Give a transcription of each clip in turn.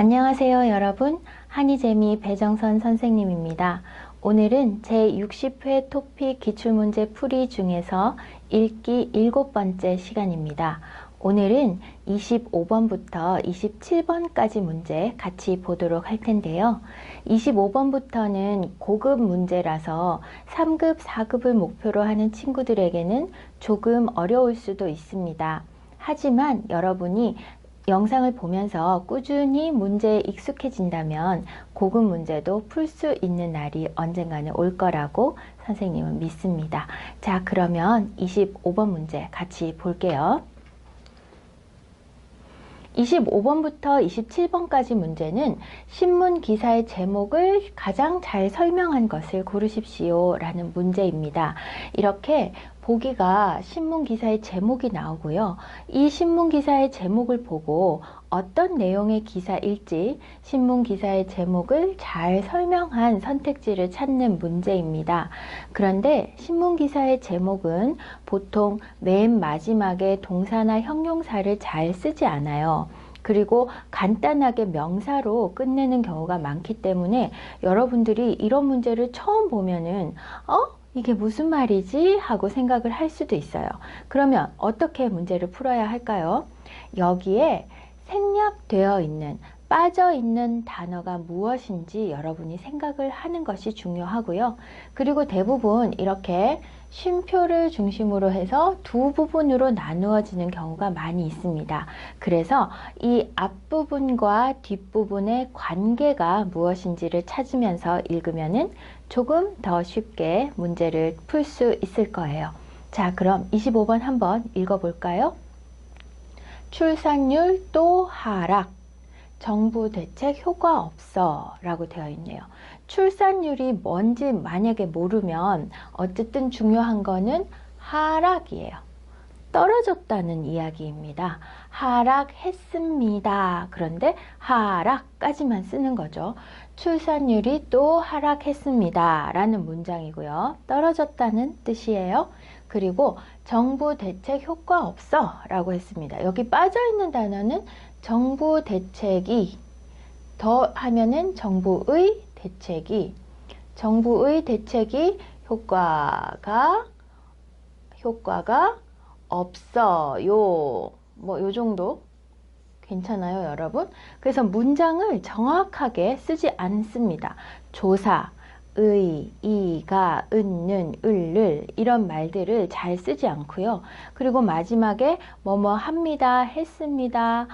안녕하세요 여러분, 한이재미 배정선 선생님입니다. 오늘은 제60회 토픽 기출문제 풀이 중에서 읽기 7번째 시간입니다. 오늘은 25번부터 27번까지 문제 같이 보도록 할 텐데요. 25번부터는 고급 문제라서 3급, 4급을 목표로 하는 친구들에게는 조금 어려울 수도 있습니다. 하지만 여러분이 영상을 보면서 꾸준히 문제에 익숙해진다면 고급 문제도 풀 수 있는 날이 언젠가는 올 거라고 선생님은 믿습니다. 자, 그러면 25번 문제 같이 볼게요. 25번부터 27번까지 문제는 신문 기사의 제목을 가장 잘 설명한 것을 고르십시오 라는 문제입니다. 이렇게 보기가 신문 기사의 제목이 나오고요. 이 신문 기사의 제목을 보고 어떤 내용의 기사일지 신문 기사의 제목을 잘 설명한 선택지를 찾는 문제입니다. 그런데 신문 기사의 제목은 보통 맨 마지막에 동사나 형용사를 잘 쓰지 않아요. 그리고 간단하게 명사로 끝내는 경우가 많기 때문에 여러분들이 이런 문제를 처음 보면은 이게 무슨 말이지? 하고 생각을 할 수도 있어요. 그러면 어떻게 문제를 풀어야 할까요? 여기에 생략되어 있는, 빠져 있는 단어가 무엇인지 여러분이 생각을 하는 것이 중요하고요. 그리고 대부분 이렇게 쉼표를 중심으로 해서 두 부분으로 나누어지는 경우가 많이 있습니다. 그래서 이 앞부분과 뒷부분의 관계가 무엇인지를 찾으면서 읽으면은 조금 더 쉽게 문제를 풀 수 있을 거예요. 자, 그럼 25번 한번 읽어볼까요? 출산율 또 하락. 정부 대책 효과 없어 라고 되어 있네요. 출산율이 뭔지 만약에 모르면 어쨌든 중요한 거는 하락이에요. 떨어졌다는 이야기입니다. 하락했습니다. 그런데 하락까지만 쓰는 거죠. 출산율이 또 하락했습니다 라는 문장이고요. 떨어졌다는 뜻이에요. 그리고 정부 대책 효과 없어 라고 했습니다. 여기 빠져있는 단어는 정부 대책이 더 하면은 정부의 대책이 효과가 없어요. 뭐 요 정도 괜찮아요, 여러분? 그래서 문장을 정확하게 쓰지 않습니다. 조사, 의, 이가, 은는, 을를 이런 말들을 잘 쓰지 않고요. 그리고 마지막에 뭐뭐 합니다, 했습니다,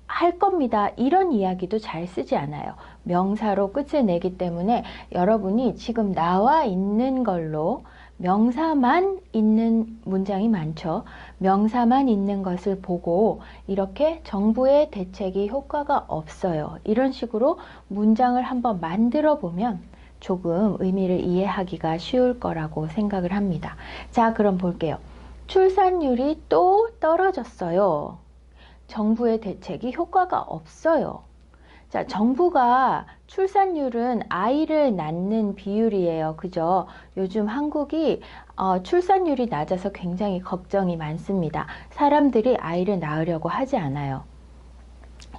할 겁니다 이런 이야기도 잘 쓰지 않아요. 명사로 끝을 내기 때문에 여러분이 지금 나와 있는 걸로 명사만 있는 문장이 많죠. 명사만 있는 것을 보고 이렇게 정부의 대책이 효과가 없어요. 이런 식으로 문장을 한번 만들어 보면 조금 의미를 이해하기가 쉬울 거라고 생각을 합니다. 자, 그럼 볼게요. 출산율이 또 떨어졌어요. 정부의 대책이 효과가 없어요. 자, 정부가 출산율은 아이를 낳는 비율이에요. 그죠? 요즘 한국이 출산율이 낮아서 굉장히 걱정이 많습니다. 사람들이 아이를 낳으려고 하지 않아요.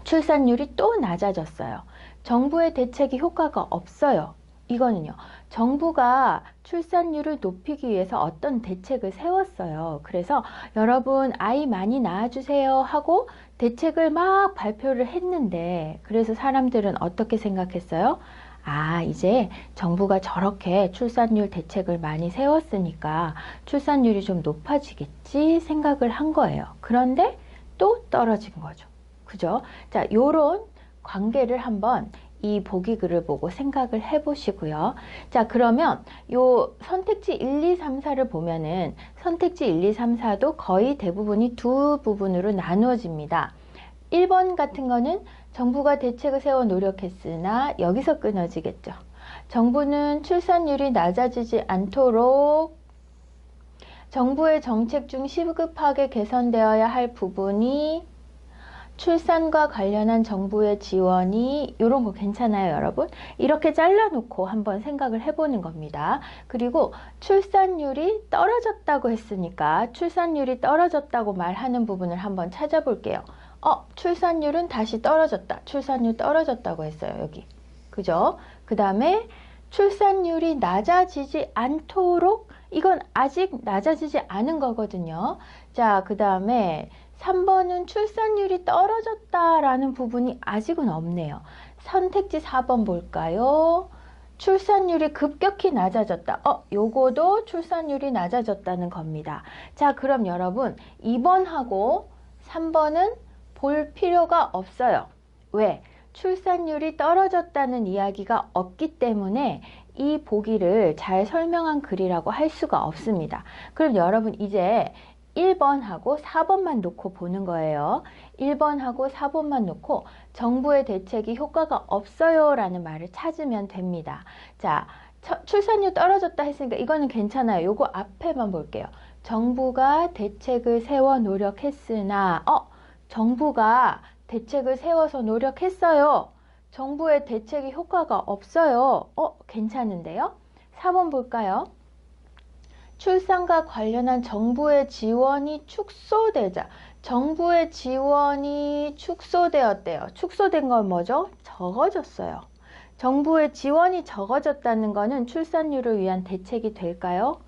출산율이 또 낮아졌어요. 정부의 대책이 효과가 없어요. 이거는요, 정부가 출산율을 높이기 위해서 어떤 대책을 세웠어요. 그래서 여러분 아이 많이 낳아주세요 하고 대책을 막 발표를 했는데, 그래서 사람들은 어떻게 생각했어요? 아, 이제 정부가 저렇게 출산율 대책을 많이 세웠으니까 출산율이 좀 높아지겠지 생각을 한 거예요. 그런데 또 떨어진 거죠. 그죠? 자, 요런 관계를 한번 이 보기글을 보고 생각을 해 보시고요. 자, 그러면 요 선택지 1, 2, 3, 4를 보면은 선택지 1, 2, 3, 4도 거의 대부분이 두 부분으로 나누어집니다. 1번 같은 거는 정부가 대책을 세워 노력했으나 여기서 끊어지겠죠. 정부는 출산율이 낮아지지 않도록 정부의 정책 중 시급하게 개선되어야 할 부분이 출산과 관련한 정부의 지원이, 이런 거 괜찮아요, 여러분? 이렇게 잘라놓고 한번 생각을 해보는 겁니다. 그리고 출산율이 떨어졌다고 했으니까 출산율이 떨어졌다고 말하는 부분을 한번 찾아볼게요. 출산율은 다시 떨어졌다. 출산율 떨어졌다고 했어요, 여기. 그죠? 그 다음에 출산율이 낮아지지 않도록, 이건 아직 낮아지지 않은 거거든요. 자, 그 다음에 3번은 출산율이 떨어졌다라는 부분이 아직은 없네요. 선택지 4번 볼까요? 출산율이 급격히 낮아졌다. 요거도 출산율이 낮아졌다는 겁니다. 자, 그럼 여러분 2번하고 3번은 볼 필요가 없어요. 왜? 출산율이 떨어졌다는 이야기가 없기 때문에 이 보기를 잘 설명한 글이라고 할 수가 없습니다. 그럼 여러분 이제 1번하고 4번만 놓고 보는 거예요. 1번하고 4번만 놓고 정부의 대책이 효과가 없어요 라는 말을 찾으면 됩니다. 자, 출산율 떨어졌다 했으니까 이거는 괜찮아요. 요거 앞에만 볼게요. 정부가 대책을 세워 노력했으나 정부가 대책을 세워서 노력했어요. 정부의 대책이 효과가 없어요. 괜찮은데요? 4번 볼까요? 출산과 관련한 정부의 지원이 축소되자. 정부의 지원이 축소되었대요. 축소된 건 뭐죠? 적어졌어요. 정부의 지원이 적어졌다는 것은 출산율을 위한 대책이 될까요?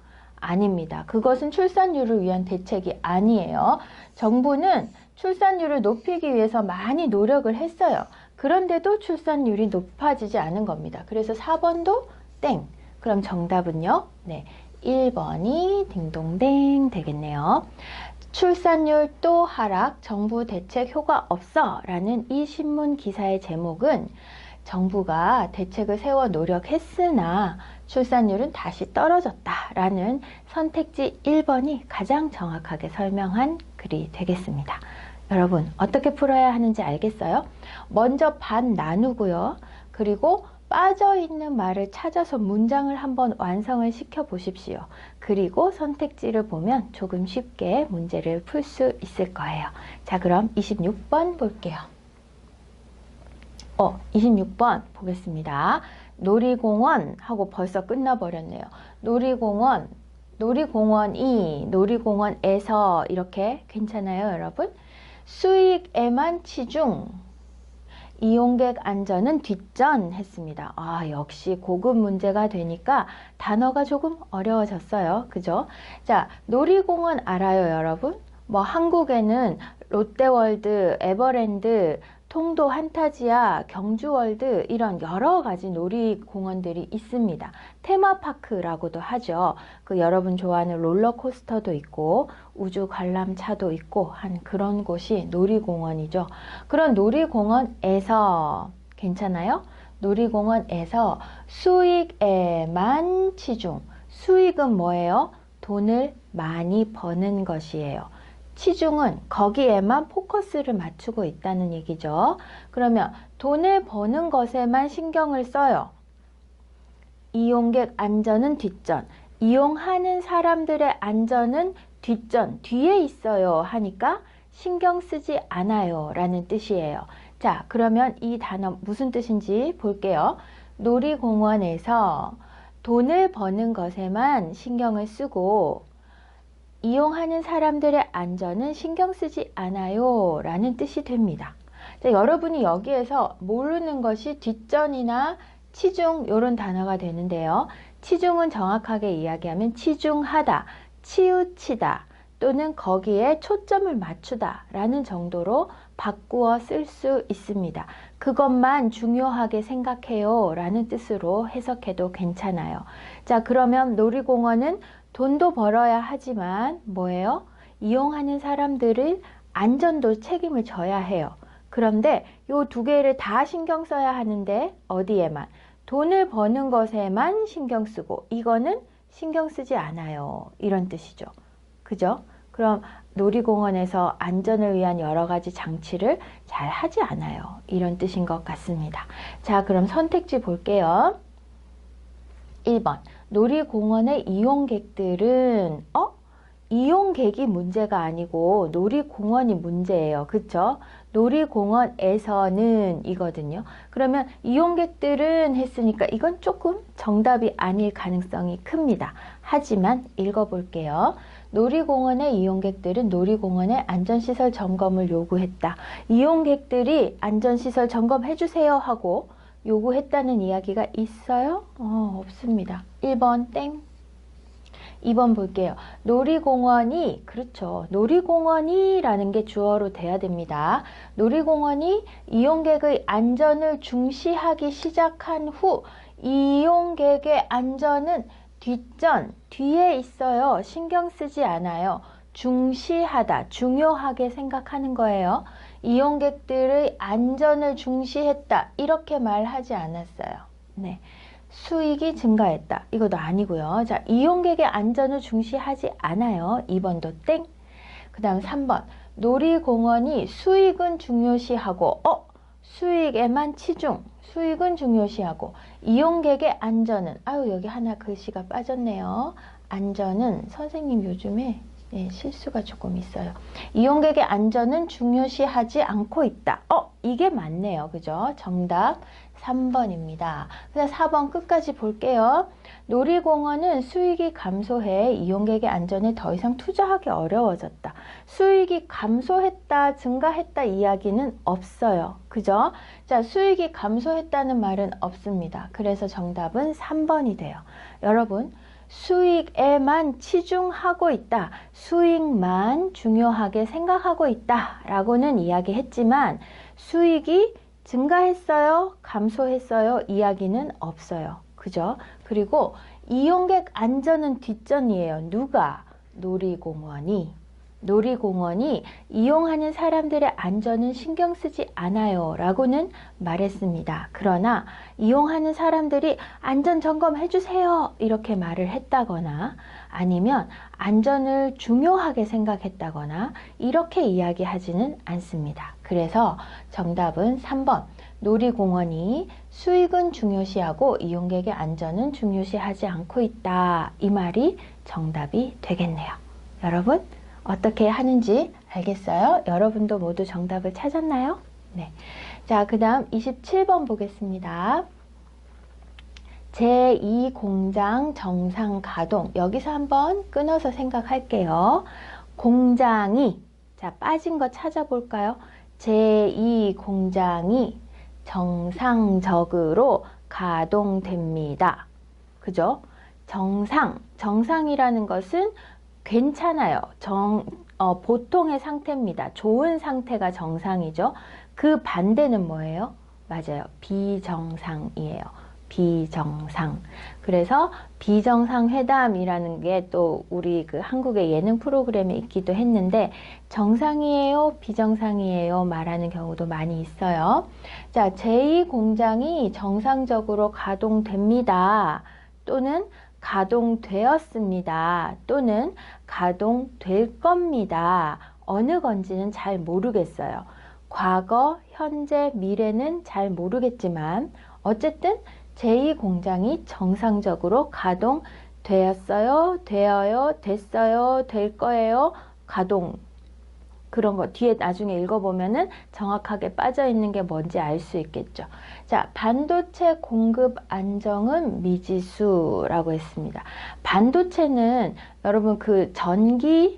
아닙니다. 그것은 출산율을 위한 대책이 아니에요. 정부는 출산율을 높이기 위해서 많이 노력을 했어요. 그런데도 출산율이 높아지지 않은 겁니다. 그래서 4번도 땡. 그럼 정답은요? 네, 1번이 딩동댕 되겠네요. 출산율 또 하락, 정부 대책 효과 없어 라는 이 신문 기사의 제목은 정부가 대책을 세워 노력했으나 출산율은 다시 떨어졌다 라는 선택지 1번이 가장 정확하게 설명한 글이 되겠습니다. 여러분 어떻게 풀어야 하는지 알겠어요? 먼저 반 나누고요. 그리고 빠져있는 말을 찾아서 문장을 한번 완성을 시켜 보십시오. 그리고 선택지를 보면 조금 쉽게 문제를 풀 수 있을 거예요. 자, 그럼 26번 볼게요. 26번 보겠습니다. 놀이공원 하고 벌써 끝나버렸네요. 놀이공원이, 놀이공원에서 이렇게 괜찮아요, 여러분? 수익에만 치중, 이용객 안전은 뒷전 했습니다. 역시 고급 문제가 되니까 단어가 조금 어려워졌어요. 그죠? 자, 놀이공원 알아요, 여러분? 뭐 한국에는 롯데월드, 에버랜드, 통도 한타지아, 경주월드 이런 여러 가지 놀이공원들이 있습니다. 테마파크라고도 하죠. 그 여러분 좋아하는 롤러코스터도 있고 우주 관람차도 있고 한 그런 곳이 놀이공원이죠. 그런 놀이공원에서 괜찮아요? 놀이공원에서 수익에만 치중. 수익은 뭐예요? 돈을 많이 버는 것이에요. 치중은 거기에만 포커스를 맞추고 있다는 얘기죠. 그러면 돈을 버는 것에만 신경을 써요. 이용객 안전은 뒷전. 이용하는 사람들의 안전은 뒷전, 뒤에 있어요 하니까 신경 쓰지 않아요 라는 뜻이에요. 자, 그러면 이 단어 무슨 뜻인지 볼게요. 놀이공원에서 돈을 버는 것에만 신경을 쓰고 이용하는 사람들의 안전은 신경 쓰지 않아요 라는 뜻이 됩니다. 자, 여러분이 여기에서 모르는 것이 뒷전이나 치중 이런 단어가 되는데요. 치중은 정확하게 이야기하면 치중하다, 치우치다 또는 거기에 초점을 맞추다 라는 정도로 바꾸어 쓸 수 있습니다. 그것만 중요하게 생각해요 라는 뜻으로 해석해도 괜찮아요. 자, 그러면 놀이공원은 돈도 벌어야 하지만 뭐예요? 이용하는 사람들을 안전도 책임을 져야 해요. 그런데 이 두 개를 다 신경 써야 하는데 어디에만? 돈을 버는 것에만 신경 쓰고 이거는 신경 쓰지 않아요. 이런 뜻이죠. 그죠? 그럼 놀이공원에서 안전을 위한 여러 가지 장치를 잘 하지 않아요. 이런 뜻인 것 같습니다. 자, 그럼 선택지 볼게요. 1번. 놀이공원의 이용객들은 이용객이 문제가 아니고 놀이공원이 문제예요. 그쵸? 놀이공원에서는 이거든요. 그러면 이용객들은 했으니까 이건 조금 정답이 아닐 가능성이 큽니다. 하지만 읽어볼게요. 놀이공원의 이용객들은 놀이공원의 안전시설 점검을 요구했다. 이용객들이 안전시설 점검해주세요 하고 요구했다는 이야기가 있어요? 없습니다. 1번 땡. 2번 볼게요. 놀이공원이, 그렇죠. 놀이공원이 라는 게 주어로 돼야 됩니다. 놀이공원이 이용객의 안전을 중시하기 시작한 후 이용객의 안전은 뒷전, 뒤에 있어요. 신경 쓰지 않아요. 중시하다, 중요하게 생각하는 거예요. 이용객들의 안전을 중시했다. 이렇게 말하지 않았어요. 네. 수익이 증가했다. 이것도 아니고요. 자, 이용객의 안전을 중시하지 않아요. 2번도 땡. 그 다음 3번. 놀이공원이 수익은 중요시하고, 수익에만 치중. 수익은 중요시하고, 이용객의 안전은, 여기 하나 글씨가 빠졌네요. 안전은 선생님 요즘에 실수가 조금 있어요. 이용객의 안전은 중요시하지 않고 있다. 이게 맞네요. 그죠? 정답 3번입니다. 그래서 4번 끝까지 볼게요. 놀이공원은 수익이 감소해 이용객의 안전에 더 이상 투자하기 어려워졌다. 수익이 감소했다, 증가했다 이야기는 없어요. 그죠? 자, 수익이 감소했다는 말은 없습니다. 그래서 정답은 3번이 돼요. 여러분, 수익에만 치중하고 있다. 수익만 중요하게 생각하고 있다. 라고는 이야기했지만 수익이 증가했어요? 감소했어요? 이야기는 없어요. 그죠? 그리고 이용객 안전은 뒷전이에요. 누가? 놀이공원이. 놀이공원이 이용하는 사람들의 안전은 신경 쓰지 않아요 라고는 말했습니다. 그러나 이용하는 사람들이 안전점검 해주세요 이렇게 말을 했다거나 아니면 안전을 중요하게 생각했다거나 이렇게 이야기하지는 않습니다. 그래서 정답은 3번. 놀이공원이 수익은 중요시하고 이용객의 안전은 중요시하지 않고 있다. 이 말이 정답이 되겠네요. 여러분 어떻게 하는지 알겠어요? 여러분도 모두 정답을 찾았나요? 네. 자, 그 다음 27번 보겠습니다. 제2공장 정상 가동. 여기서 한번 끊어서 생각할게요. 공장이, 자, 빠진 거 찾아볼까요? 제2공장이 정상적으로 가동됩니다. 그죠? 정상이라는 것은 괜찮아요. 보통의 상태입니다. 좋은 상태가 정상이죠. 그 반대는 뭐예요? 맞아요. 비정상이에요. 비정상. 그래서 비정상회담이라는 게 또 우리 그 한국의 예능 프로그램에 있기도 했는데 정상이에요? 비정상이에요? 말하는 경우도 많이 있어요. 자, 제2공장이 정상적으로 가동됩니다. 또는 가동되었습니다. 또는 가동될 겁니다. 어느 건지는 잘 모르겠어요. 과거, 현재, 미래는 잘 모르겠지만 어쨌든 제2공장이 정상적으로 가동되었어요, 되어요, 됐어요, 될 거예요, 가동. 그런 거 뒤에 나중에 읽어보면은 정확하게 빠져있는 게 뭔지 알 수 있겠죠. 자, 반도체 공급 안정은 미지수라고 했습니다. 반도체는 여러분 그 전기가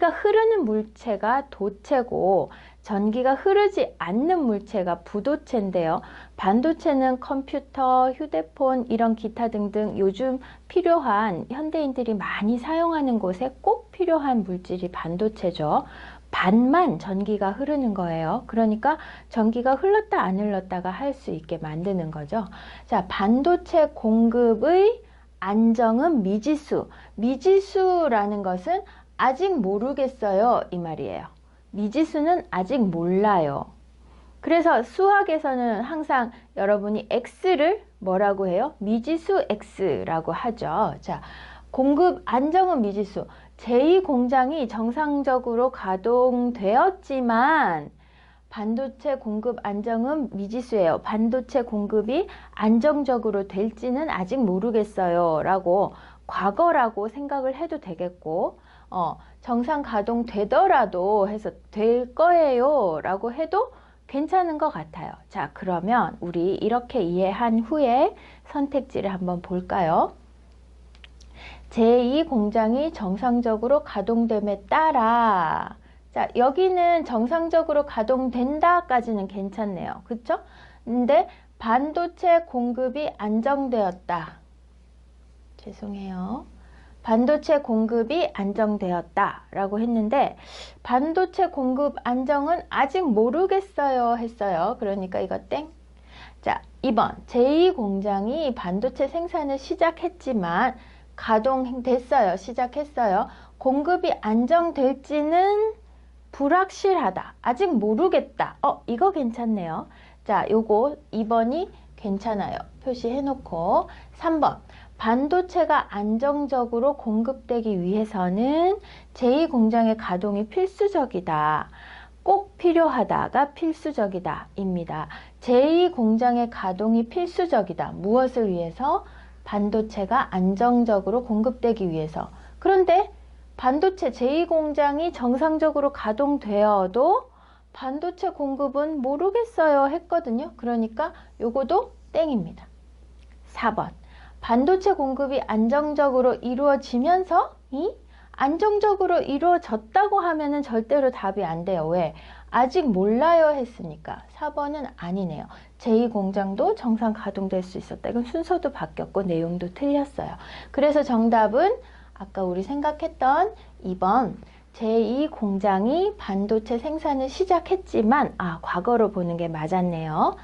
흐르는 물체가 도체고 전기가 흐르지 않는 물체가 부도체인데요. 반도체는 컴퓨터, 휴대폰 이런 기타 등등 요즘 필요한 현대인들이 많이 사용하는 곳에 꼭 필요한 물질이 반도체죠. 반만 전기가 흐르는 거예요. 그러니까 전기가 흘렀다 안 흘렀다가 할 수 있게 만드는 거죠. 자, 반도체 공급의 안정은 미지수. 미지수라는 것은 아직 모르겠어요 이 말이에요. 미지수는 아직 몰라요. 그래서 수학에서는 항상 여러분이 x를 뭐라고 해요? 미지수 x라고 하죠. 자, 공급 안정은 미지수. 제2공장이 정상적으로 가동되었지만 반도체 공급 안정은 미지수예요. 반도체 공급이 안정적으로 될지는 아직 모르겠어요 라고 과거라고 생각을 해도 되겠고 정상 가동되더라도 해서 될 거예요 라고 해도 괜찮은 것 같아요. 자, 그러면 우리 이렇게 이해한 후에 선택지를 한번 볼까요? 제2공장이 정상적으로 가동됨에 따라, 자, 여기는 정상적으로 가동된다까지는 괜찮네요. 그쵸? 근데 반도체 공급이 안정되었다. 죄송해요. 반도체 공급이 안정되었다 라고 했는데, 반도체 공급 안정은 아직 모르겠어요 했어요. 그러니까 이거 땡. 자, 2번 제2공장이 반도체 생산을 시작했지만 가동됐어요. 시작했어요. 공급이 안정될지는 불확실하다. 아직 모르겠다. 이거 괜찮네요. 자, 요거 2번이 괜찮아요. 표시해 놓고 3번 반도체가 안정적으로 공급되기 위해서는 제2공장의 가동이 필수적이다. 꼭 필요하다가 필수적이다 입니다. 제2공장의 가동이 필수적이다. 무엇을 위해서? 반도체가 안정적으로 공급되기 위해서. 그런데 반도체 제2공장이 정상적으로 가동되어도 반도체 공급은 모르겠어요 했거든요. 그러니까 요거도 땡입니다. 4번 반도체 공급이 안정적으로 이루어지면서 안정적으로 이루어졌다고 하면은 절대로 답이 안 돼요. 왜? 아직 몰라요 했으니까. 4번은 아니네요. 제2공장도 정상 가동될 수 있었다. 이건 순서도 바뀌었고 내용도 틀렸어요. 그래서 정답은 아까 우리 생각했던 2번 제2공장이 반도체 생산을 시작했지만 과거로 보는 게 맞았네요.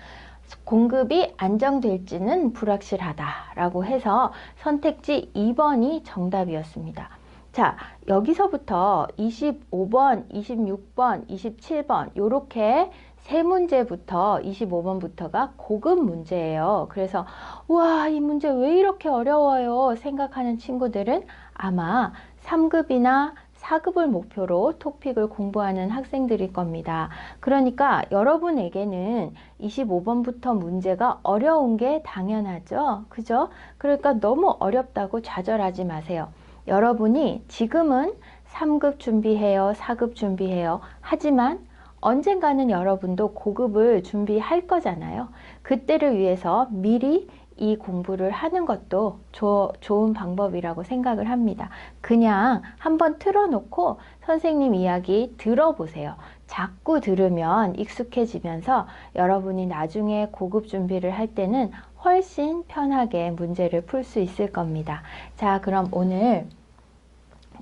공급이 안정될지는 불확실하다라고 해서 선택지 2번이 정답이었습니다. 자, 여기서부터 25번, 26번, 27번 요렇게 세 문제부터 25번부터가 고급 문제예요. 그래서 와, 이 문제 왜 이렇게 어려워요 생각하는 친구들은 아마 3급이나 4급을 목표로 토픽을 공부하는 학생들일 겁니다. 그러니까 여러분에게는 25번부터 문제가 어려운 게 당연하죠. 그죠? 그러니까 너무 어렵다고 좌절하지 마세요. 여러분이 지금은 3급 준비해요, 4급 준비해요. 하지만 언젠가는 여러분도 고급을 준비할 거잖아요. 그때를 위해서 미리 이 공부를 하는 것도 좋은 방법이라고 생각을 합니다. 그냥 한번 틀어놓고 선생님 이야기 들어보세요. 자꾸 들으면 익숙해지면서 여러분이 나중에 고급 준비를 할 때는 훨씬 편하게 문제를 풀 수 있을 겁니다. 자, 그럼 오늘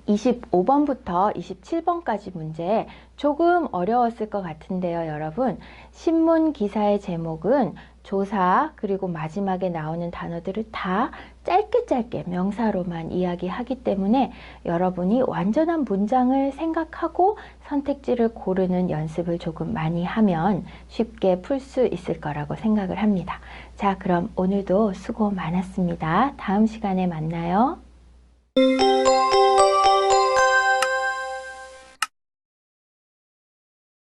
25번부터 27번까지 문제 조금 어려웠을 것 같은데요, 여러분. 신문 기사의 제목은 조사 그리고 마지막에 나오는 단어들을 다 짧게 명사로만 이야기하기 때문에 여러분이 완전한 문장을 생각하고 선택지를 고르는 연습을 조금 많이 하면 쉽게 풀 수 있을 거라고 생각을 합니다. 자, 그럼 오늘도 수고 많았습니다. 다음 시간에 만나요.